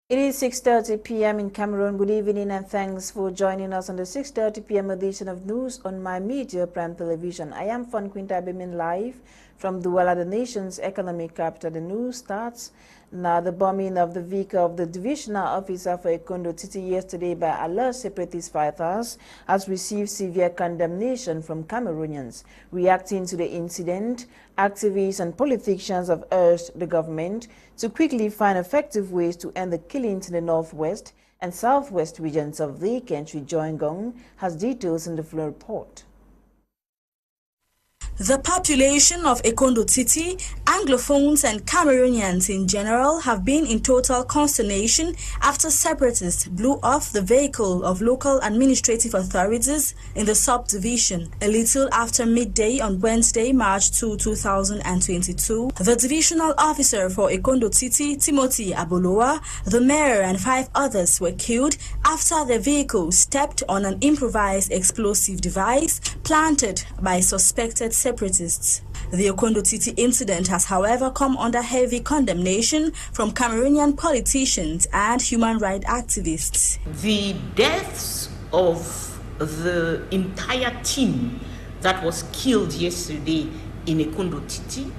It is 6:30 p.m. in Cameroon. Good evening and thanks for joining us on the 6:30 p.m. edition of News on My Media Prime Television. I am Fon Quinter live from Douala, the nation's economic capital. The news starts now. The bombing of the vehicle of the divisional officer for Ekondo Titi yesterday by alert separatist fighters has received severe condemnation from Cameroonians. Reacting to the incident, activists and politicians have urged the government to quickly find effective ways to end the killings in the northwest and southwest regions of the country. Join Gong has details in the full report. The population of Ekondo Titi, Anglophones and Cameroonians in general have been in total consternation after separatists blew off the vehicle of local administrative authorities in the subdivision a little after midday on Wednesday, March 2, 2022. The divisional officer for Ekondo Titi, Timothy Aboloa, the mayor and 5 others were killed after their vehicle stepped on an improvised explosive device planted by suspected separatists. The Ekondo Titi incident has, however, come under heavy condemnation from Cameroonian politicians and human rights activists. The deaths of the entire team that was killed yesterday in Ekondo Titi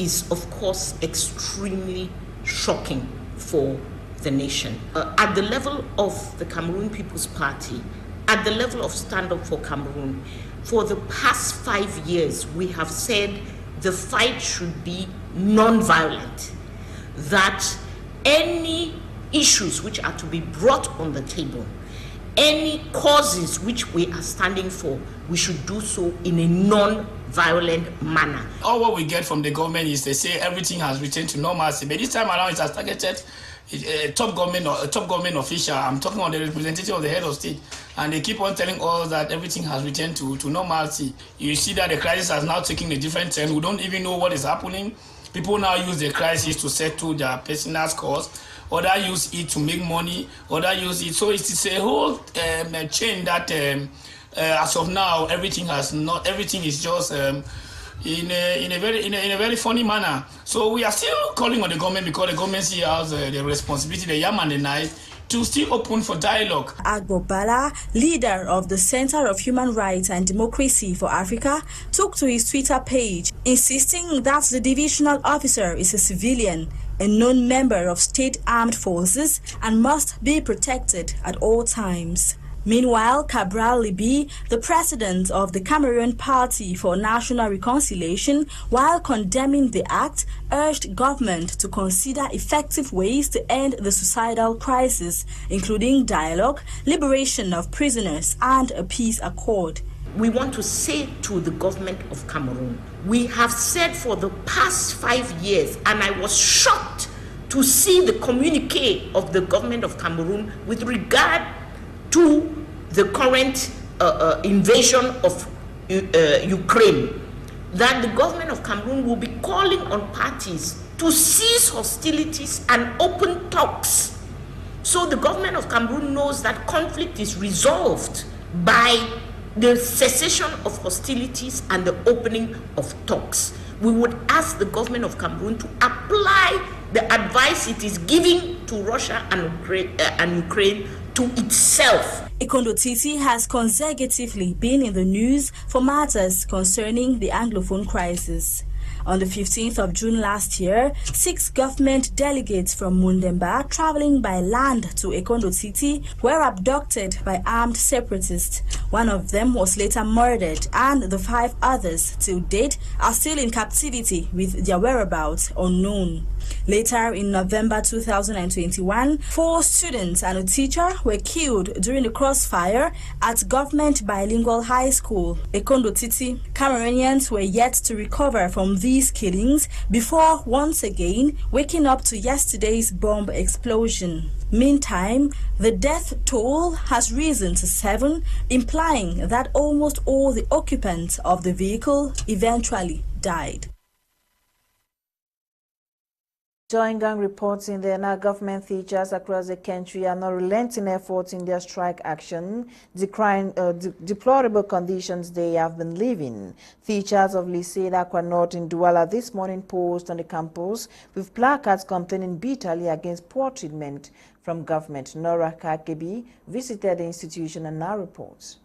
is, of course, extremely shocking for the nation. At the level of the Cameroon People's Party, at the level of Stand Up for Cameroon, for the past 5 years, we have said the fight should be non-violent, that any issues which are to be brought on the table, any causes which we are standing for, we should do so in a non-violent manner. All what we get from the government is they say everything has returned to normalcy, but this time around it has targeted a top government official. I'm talking on the representative of the head of state, and they keep on telling us that everything has returned to normalcy. You see that the crisis has now taken a different turn. We don't even know what is happening. People now use the crisis to settle their personal scores, others use it to make money, others use it. So it's a whole chain that as of now everything is just in a very funny manner. So we are still calling on the government, because the government still has the responsibility, the yam and the knife, to still open for dialogue. Agbo Bala, leader of the Center of Human Rights and Democracy for Africa, took to his Twitter page, insisting that the divisional officer is a civilian, a known member of state armed forces, and must be protected at all times. Meanwhile, Cabral Libi, the president of the Cameroon Party for National Reconciliation, while condemning the act, urged government to consider effective ways to end the suicidal crisis, including dialogue, liberation of prisoners, and a peace accord. We want to say to the government of Cameroon, we have said for the past 5 years, and I was shocked to see the communique of the government of Cameroon with regard to the current invasion of Ukraine, that the government of Cameroon will be calling on parties to cease hostilities and open talks. So the government of Cameroon knows that conflict is resolved by the cessation of hostilities and the opening of talks. We would ask the government of Cameroon to apply the advice it is giving to Russia and Ukraine to itself. Ekondo Titi has consecutively been in the news for matters concerning the Anglophone crisis. On the 15th of June last year, 6 government delegates from Mundemba traveling by land to Ekondo Titi were abducted by armed separatists. One of them was later murdered, and the 5 others, till date, are still in captivity with their whereabouts unknown. Later in November 2021, 4 students and a teacher were killed during the crossfire at Government Bilingual High School, Ekondo Titi. Cameroonians were yet to recover from these killings before once again waking up to yesterday's bomb explosion. Meantime, the death toll has risen to 7, implying that almost all the occupants of the vehicle eventually died. Joint gang reports in there now government teachers across the country are not relenting efforts in their strike action, decrying deplorable conditions they have been living. Teachers of Lycée d'Aqua North in Douala this morning posed on the campus with placards complaining bitterly against poor treatment from government. Nora Kakebi visited the institution and now reports.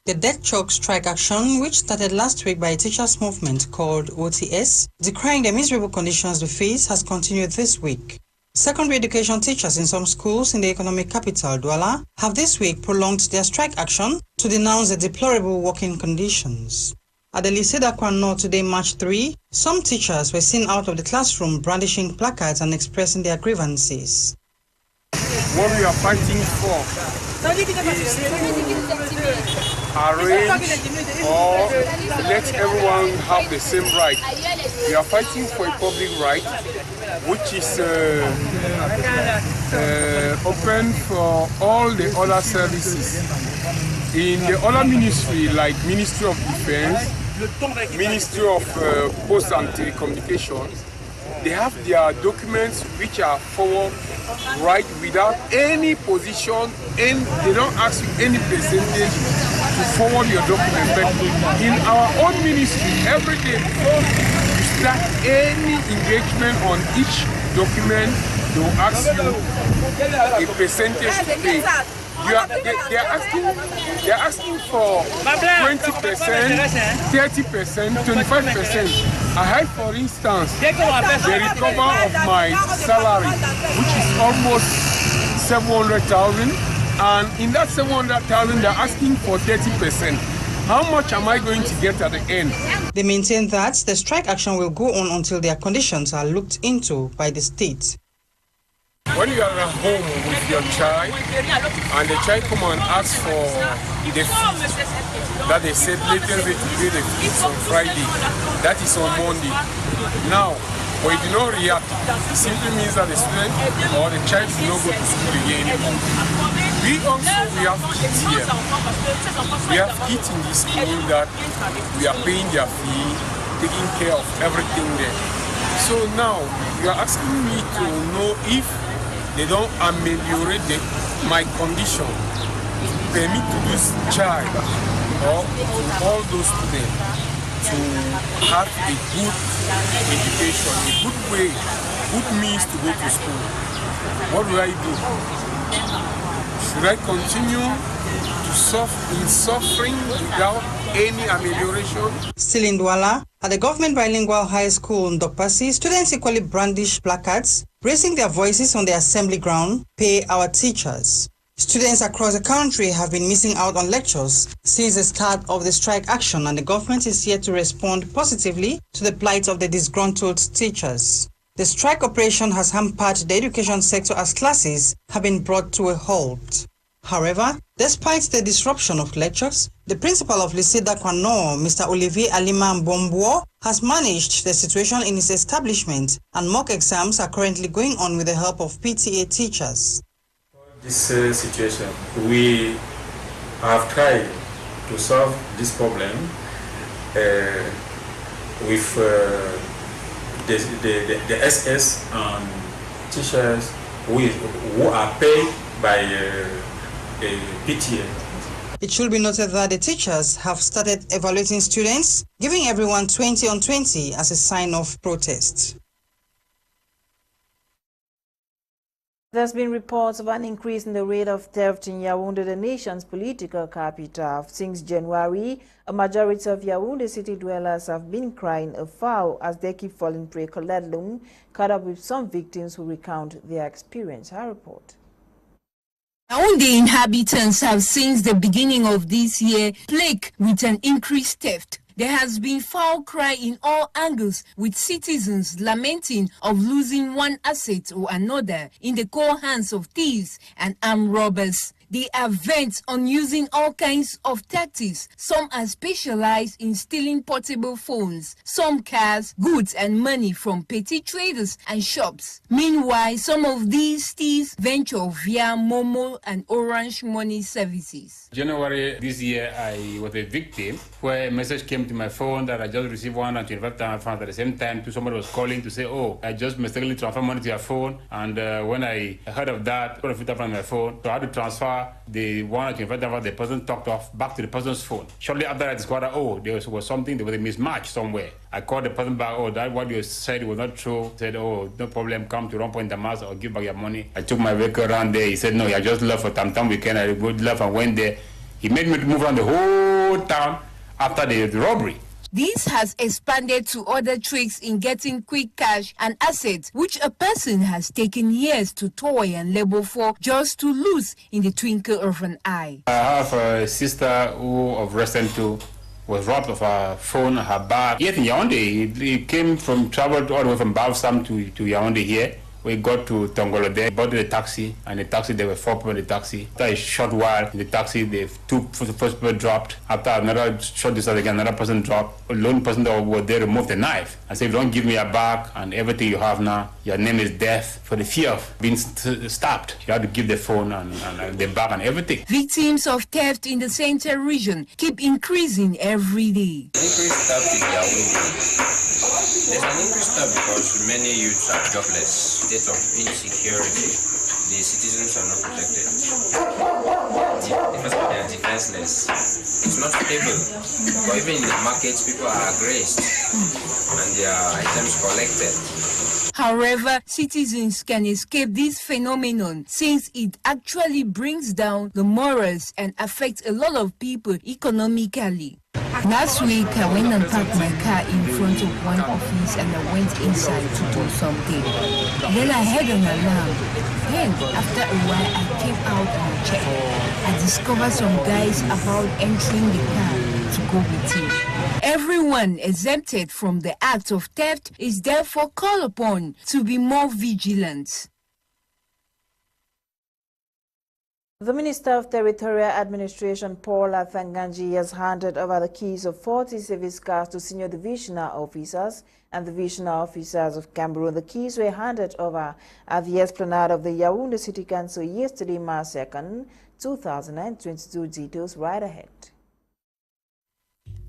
The death choke strike action, which started last week by a teachers' movement called OTS, decrying the miserable conditions they face, has continued this week. Secondary education teachers in some schools in the economic capital, Douala, have this week prolonged their strike action to denounce the deplorable working conditions. At the Lycée d'Aqua North today, March 3, some teachers were seen out of the classroom brandishing placards and expressing their grievances. What we are fighting for is arrange or let everyone have the same right. We are fighting for a public right which is open for all the other services. In the other ministry like Ministry of Defense, Ministry of Post and Telecommunication, they have their documents which are forward right without any position, and they don't ask you any percentage to forward your document. But in our own ministry, every day before you start any engagement on each document, they will ask you a percentage to pay. They are asking for 20%, 30%, 25%. I had, for instance, the recover of my salary, which is almost 700,000, and in that 700,000, they're asking for 30%. How much am I going to get at the end? They maintain that the strike action will go on until their conditions are looked into by the state. When you are at home with your child and the child come and ask for the fees that they said later to pay the fees on Friday, that is on Monday. Now, when you do not react, it simply means that the student or the child will not go to school again anymore. We have kids here. We have kids in this school that we are paying their fee, taking care of everything there. So now, you are asking me to know if they don't ameliorate my condition, permit to this child or to all those students to have a good education, a good way, good means to go to school. What do I do? Should I continue to suffer in suffering without any amelioration? Still in Douala, at the government bilingual high school in Dokpasi, students equally brandish placards, raising their voices on the assembly ground, "Pay our teachers." Students across the country have been missing out on lectures since the start of the strike action, and the government is yet to respond positively to the plight of the disgruntled teachers. The strike operation has hampered the education sector as classes have been brought to a halt. However, despite the disruption of lectures, the principal of Lycée d'Aqua North, Mr. Olivier Alima Mbombo, has managed the situation in his establishment, and mock exams are currently going on with the help of PTA teachers. This situation, we have tried to solve this problem with the SS and teachers who are paid by PTA. It should be noted that the teachers have started evaluating students, giving everyone 20 on 20 as a sign of protest. There's been reports of an increase in the rate of theft in Yaoundé, the nation's political capital. Since January, a majority of Yaoundé city dwellers have been crying foul as they keep falling prey to Koledlung, caught up with some victims who recount their experience. Our report. Yaoundé inhabitants have since the beginning of this year plagued with an increased theft. There has been foul cry in all angles, with citizens lamenting of losing one asset or another in the cold hands of thieves and armed robbers. They are bent on using all kinds of tactics. Some are specialized in stealing portable phones, some cars, goods and money from petty traders and shops. Meanwhile, some of these thieves venture via Momo and Orange Money services. January this year, I was a victim where a message came to my phone that I just received 125,000 funds. At the same time, somebody was calling to say, oh, I just mistakenly transferred money to your phone. And when I heard of that, I got a few from my phone. So I had to transfer the 125,000 the person talked off back to the person's phone. Shortly after I discovered, oh, there was something, there was a mismatch somewhere. I called the person back, oh, that what you said was not true. Said, oh, no problem, come to Wrong Point Damas or give back your money. I took my vehicle around there. He said, no, I just left for Tamtam weekend. I would left and went there. He made me move around the whole town after the robbery. This has expanded to other tricks in getting quick cash and assets, which a person has taken years to toil and labor for just to lose in the twinkle of an eye. I have a sister who of recent too was robbed of her phone, her bag. Yet in Yaoundé, he came from traveled all the way from Bavsam to Yaoundé here. We got to Tongolo there, bought the taxi, and the taxi, there were 4 people in the taxi. After a short while in the taxi, the first people dropped. After another short distance again, another person dropped. A lone person that was there removed the knife and said, don't give me your bag and everything you have now. Your name is death. For the fear of being stabbed, you have to give the phone and the bag and everything. Victims of theft in the Central region keep increasing every day. Increased theft in Yaoundé. There's an increased theft because many youths are jobless. State of insecurity, the citizens are not protected. Because they are defenseless. It's not stable. But even in the markets, people are grazed and their items collected. However, citizens can escape this phenomenon since it actually brings down the morals and affects a lot of people economically. Last week, I went and parked my car in front of one office and I went inside to do something. Then I heard an alarm. Then, after a while, I came out and I checked. I discovered some guys about entering the car to go with him. Everyone exempted from the act of theft is therefore called upon to be more vigilant. The Minister of Territorial Administration, Paul Athanganji, has handed over the keys of 40 service cars to senior divisional officers and divisional officers of Cameroon. The keys were handed over at the esplanade of the Yaoundé City Council yesterday, March 2nd, 2022. Details right ahead.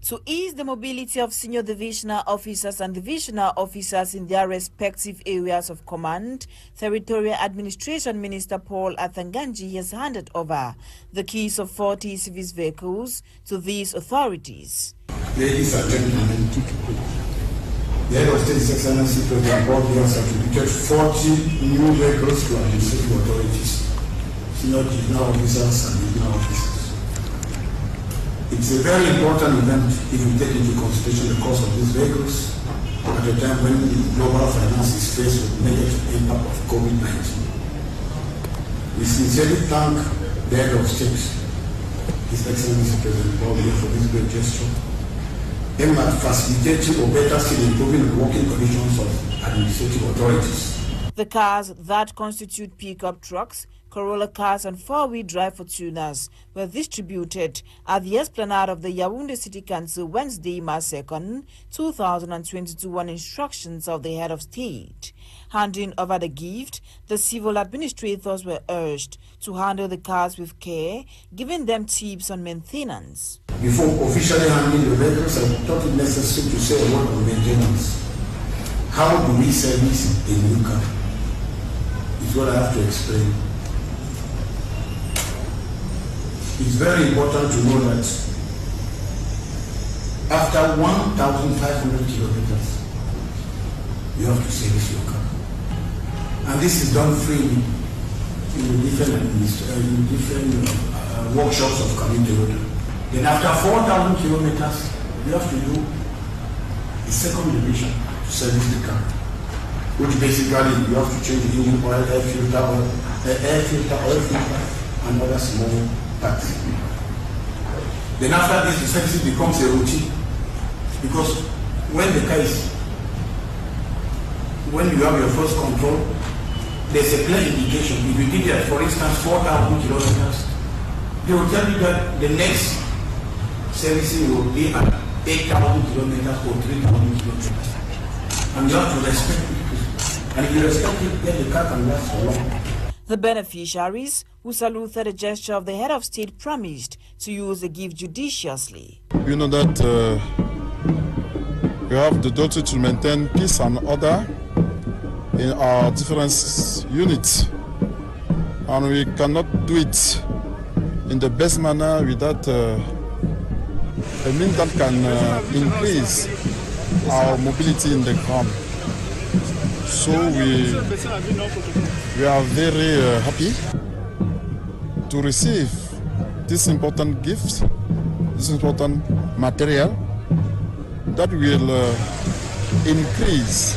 To ease the mobility of senior divisional officers and divisional officers in their respective areas of command, Territorial Administration Minister Paul Athanganji has handed over the keys of 40 service vehicles to these authorities. Ladies and gentlemen, the Head of State His Excellency President Paul has attributed 40 new vehicles to administrative authorities, senior divisional officers and divisional officers. It's a very important event if we take into consideration the cost of these vehicles at a time when the global finance is faced with negative impact of COVID-19. We sincerely thank the Head of State, His Excellency President Paul, for this great gesture, aimed at facilitating or better still improving the working conditions of administrative authorities. The cars that constitute pickup trucks, Corolla cars and four-wheel drive Fortuners were distributed at the esplanade of the Yaoundé City Council Wednesday, March 2nd, 2022 on instructions of the Head of State. Handing over the gift, the civil administrators were urged to handle the cars with care, giving them tips on maintenance. Before officially handling the vehicles, I thought it necessary to say a word on maintenance. How do we service a new car? Is what I have to explain. It's very important to know that after 1,500 kilometers, you have to service your car. And this is done freely in the different workshops of Kamiteroda. Then after 4,000 kilometers, you have to do a second revision to service the car, which basically you have to change the engine oil, air filter, oil filter, and other small parts. Then after this, the service becomes a routine, because when the car is, when you have your first control, there's a clear indication. If you did that, for instance, 4,000 kilometers, they will tell you that the next servicing will be at 8,000 kilometers or 3,000 kilometers. And you have to respect it. And if you respect it, then the car can last for long. The beneficiaries, who saluted the gesture of the head of state, promised to use the gift judiciously. You know that we have the duty to maintain peace and order in our different units, and we cannot do it in the best manner without a means that can increase our mobility in the ground. So we are very happy to receive this important gift, this important material that will increase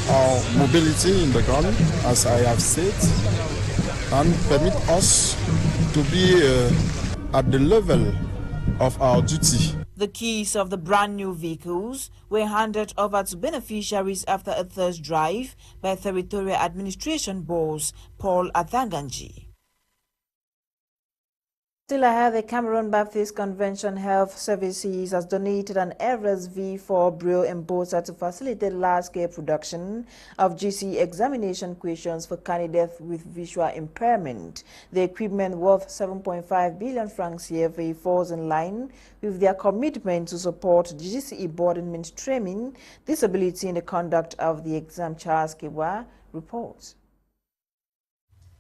our mobility in the ground, as I have said, and permit us to be at the level of our duty. The keys of the brand new vehicles were handed over to beneficiaries after a test drive by Territorial Administration boss Paul Athanganji. Still ahead, the Cameroon Baptist Convention Health Services has donated an Everest V4 Braille embosser to facilitate large-scale production of GC examination questions for candidates with visual impairment. The equipment, worth 7.5 billion francs CFA, falls in line with their commitment to support the GCE board in mainstreaming disability in the conduct of the exam. Charles Kiwa reports.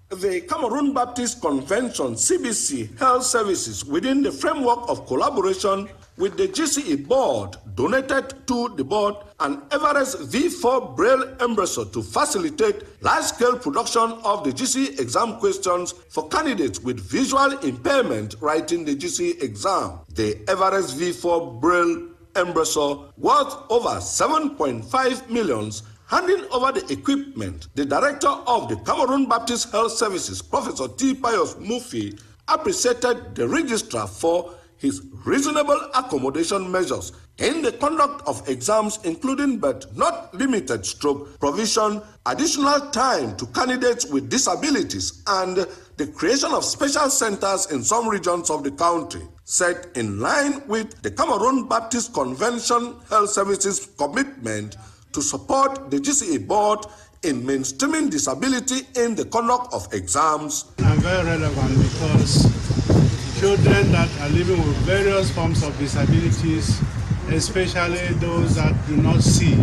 The Cameroon Baptist Convention CBC Health Services, within the framework of collaboration with the GCE board, donated to the board an Everest V4 Braille embosser to facilitate large-scale production of the GCE exam questions for candidates with visual impairment writing the GCE exam. The Everest V4 Braille embosser, worth over 7.5 million, handing over the equipment, the director of the Cameroon Baptist Health Services, Professor T. Pius Mufi, appreciated the registrar for his reasonable accommodation measures in the conduct of exams, including but not limited stroke provision, additional time to candidates with disabilities, and the creation of special centers in some regions of the country, set in line with the Cameroon Baptist Convention Health Services commitment to support the GCE board in mainstreaming disability in the conduct of exams. And very relevant because children that are living with various forms of disabilities, especially those that do not see,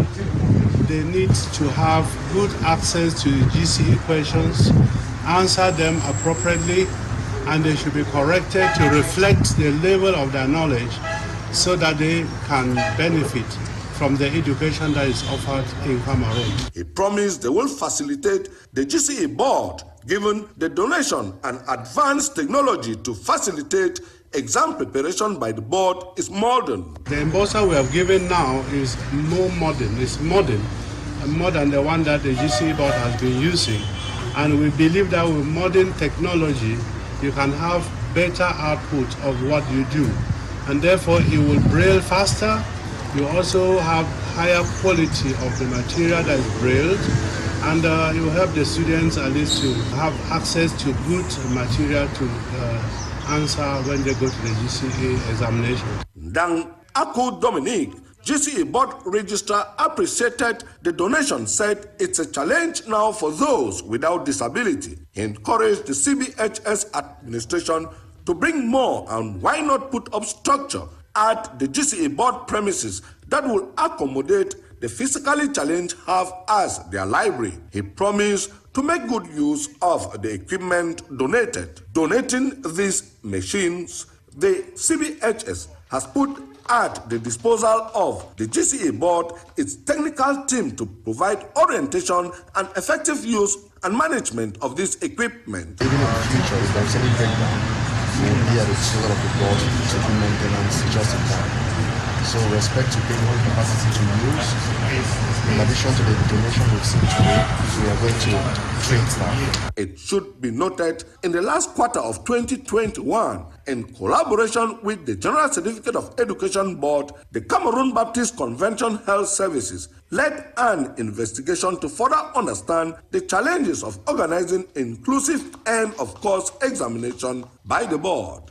they need to have good access to GCE questions, answer them appropriately, and they should be corrected to reflect the level of their knowledge so that they can benefit from the education that is offered in Cameroon. He promised they will facilitate the GCE board, given the donation and advanced technology to facilitate exam preparation by the board is modern. The embosser we have given now is more modern. It's modern, more than the one that the GCE board has been using. And we believe that with modern technology, you can have better output of what you do. And therefore, it will braille faster. You also have higher quality of the material that is brailled, and you help the students at least to have access to good material to answer when they go to the GCE examination. Dang Ako Dominique, GCE board registrar, appreciated the donation, said it's a challenge now for those without disability. He encouraged the CBHS administration to bring more, and why not put up structure at the GCE board premises that will accommodate the physically challenged have as their library. He promised to make good use of the equipment donated. Donating these machines, the CBHS has put at the disposal of the GCE board its technical team to provide orientation and effective use and management of this equipment. Even in the future, if there's any breakdown, we will be at the disposal of the board to do maintenance just in time. So we expect to gain more capacity to use. In addition to the donation we've seen today, we are going to train staff. It should be noted, in the last quarter of 2021, in collaboration with the General Certificate of Education Board, the Cameroon Baptist Convention Health Services led an investigation to further understand the challenges of organizing inclusive end-of-course examination by the board.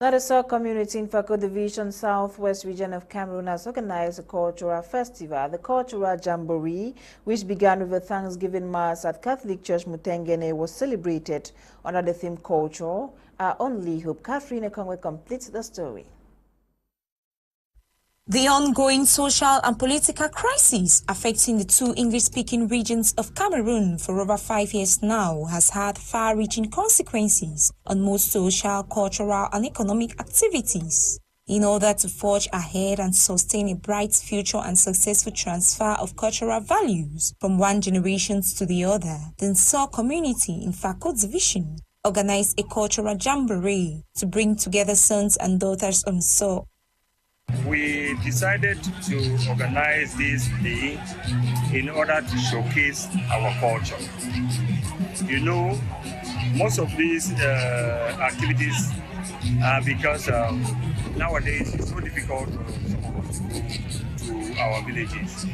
The Sor community in Fako Division, Southwest region of Cameroon has organized a cultural festival, the Cultural Jamboree, which began with a Thanksgiving Mass at Catholic Church Mutengene, was celebrated under the theme Culture, Our Only Hope. Catherine Ekongwe completes the story. The ongoing social and political crisis affecting the two English-speaking regions of Cameroon for over 5 years now has had far-reaching consequences on most social, cultural and economic activities. In order to forge ahead and sustain a bright future and successful transfer of cultural values from one generation to the other, the Nsor community in Fako Division organized a cultural jamboree to bring together sons and daughters of Nsor. We decided to organize this day in order to showcase our culture. You know, most of these activities are because nowadays it's so difficult to our villages.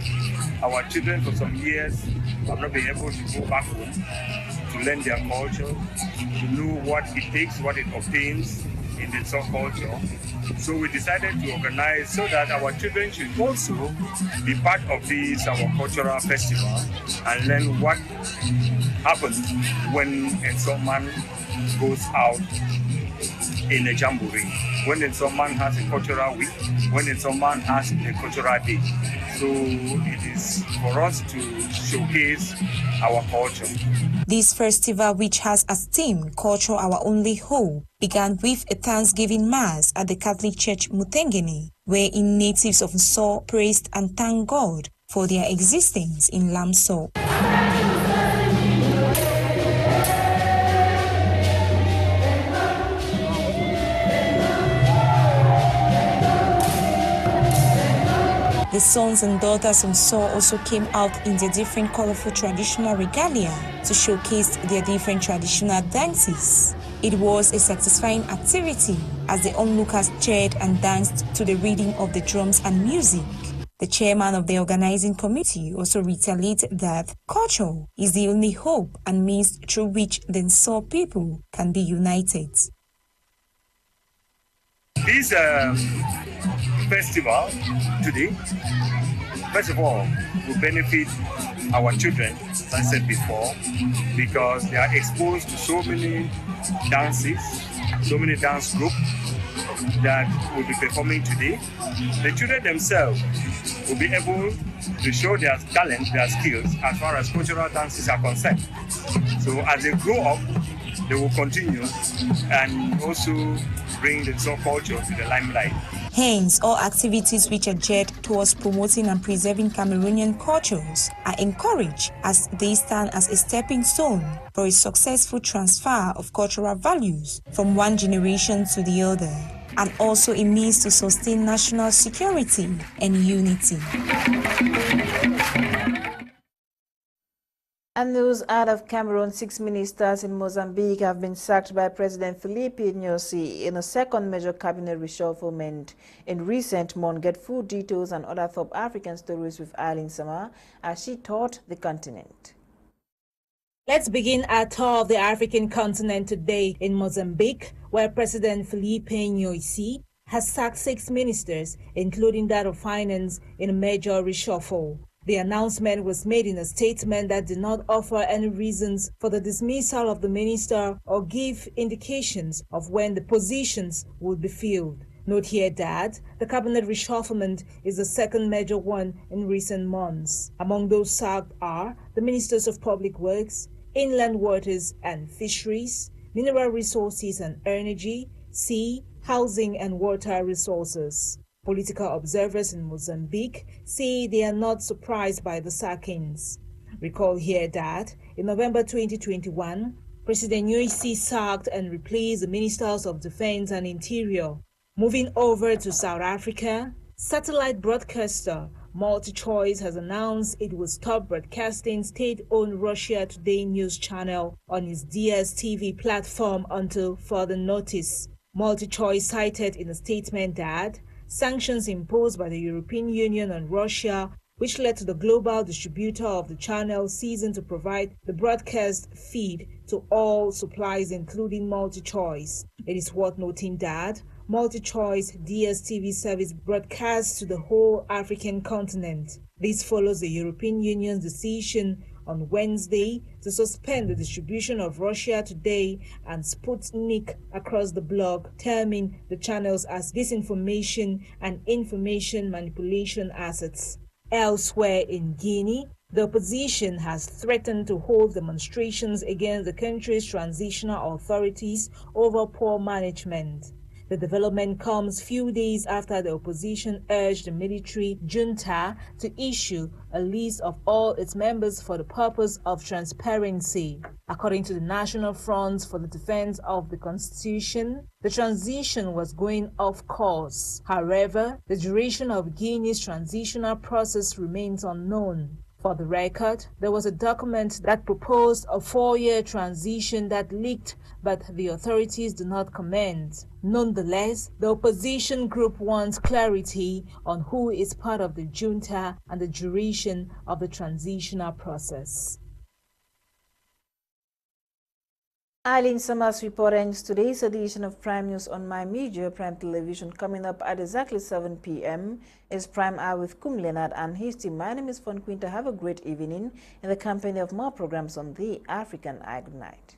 Our children for some years have not been able to go back home to learn their culture, to know what it takes, what it obtains in the Nsor culture. So we decided to organize so that our children should also be part of this, our cultural festival, and learn what happens when a Nsor man goes out in a jamboree, when a Nsor man has a cultural week, when a Nsor man has a cultural day. So it is for us to showcase our culture. This festival, which has as theme Culture Our Only Hope, began with a Thanksgiving Mass at the Catholic Church Mutengene, wherein natives of Nsor praised and thanked God for their existence in Lamso. The sons and daughters of Nsor also came out in their different colorful traditional regalia to showcase their different traditional dances. It was a satisfying activity as the onlookers cheered and danced to the rhythm of the drums and music. The chairman of the organizing committee also reiterated that culture is the only hope and means through which the Nsor people can be united. This festival today, first of all, will benefit our children, as I said before, because they are exposed to so many dances, so many dance groups that will be performing today. The children themselves will be able to show their talent, their skills, as far as cultural dances are concerned. So as they grow up, they will continue and also bring the Nsor culture to the limelight. Hence, all activities which are geared towards promoting and preserving Cameroonian cultures are encouraged as they stand as a stepping stone for a successful transfer of cultural values from one generation to the other, and also a means to sustain national security and unity. And news out of Cameroon, 6 ministers in Mozambique have been sacked by President Filipe Nyusi in a second major cabinet reshufflement in recent months. Get full details and other top African stories with Eileen Sama as she toured the continent. Let's begin our tour of the African continent today in Mozambique, where President Filipe Nyusi has sacked 6 ministers, including that of finance, in a major reshuffle. The announcement was made in a statement that did not offer any reasons for the dismissal of the minister or give indications of when the positions would be filled. Note here that the cabinet reshufflement is the second major one in recent months. Among those sacked are the ministers of Public Works, Inland Waters and Fisheries, Mineral Resources and Energy, Sea, Housing and Water Resources. Political observers in Mozambique say they are not surprised by the sackings. Recall here that in November 2021, President Nyusi sacked and replaced the Ministers of Defense and Interior. Moving over to South Africa, satellite broadcaster MultiChoice has announced it will stop broadcasting state-owned Russia Today news channel on its DSTV platform until further notice. MultiChoice cited in a statement that sanctions imposed by the European Union on Russia, which led to the global distributor of the channel ceasing to provide the broadcast feed to all supplies, including MultiChoice. It is worth noting that MultiChoice DSTV service broadcasts to the whole African continent. This follows the European Union's decision on Wednesday to suspend the distribution of Russia Today and Sputnik across the bloc, terming the channels as disinformation and information manipulation assets. Elsewhere in Guinea, the opposition has threatened to hold demonstrations against the country's transitional authorities over poor management. The development comes few days after the opposition urged the military junta to issue a list of all its members for the purpose of transparency. According to the National Front for the Defense of the Constitution, the transition was going off course. However, the duration of Guinea's transitional process remains unknown. For the record, there was a document that proposed a 4-year transition that leaked, but the authorities do not comment. Nonetheless, the opposition group wants clarity on who is part of the junta and the duration of the transitional process. Eileen Summers report ends today's edition of Prime News on My Media Prime Television. Coming up at exactly 7 p.m. is Prime Hour with Kum Leonard and his team. My name is Fon Quinter. Have a great evening in the company of more programs on the African Eye. Good night.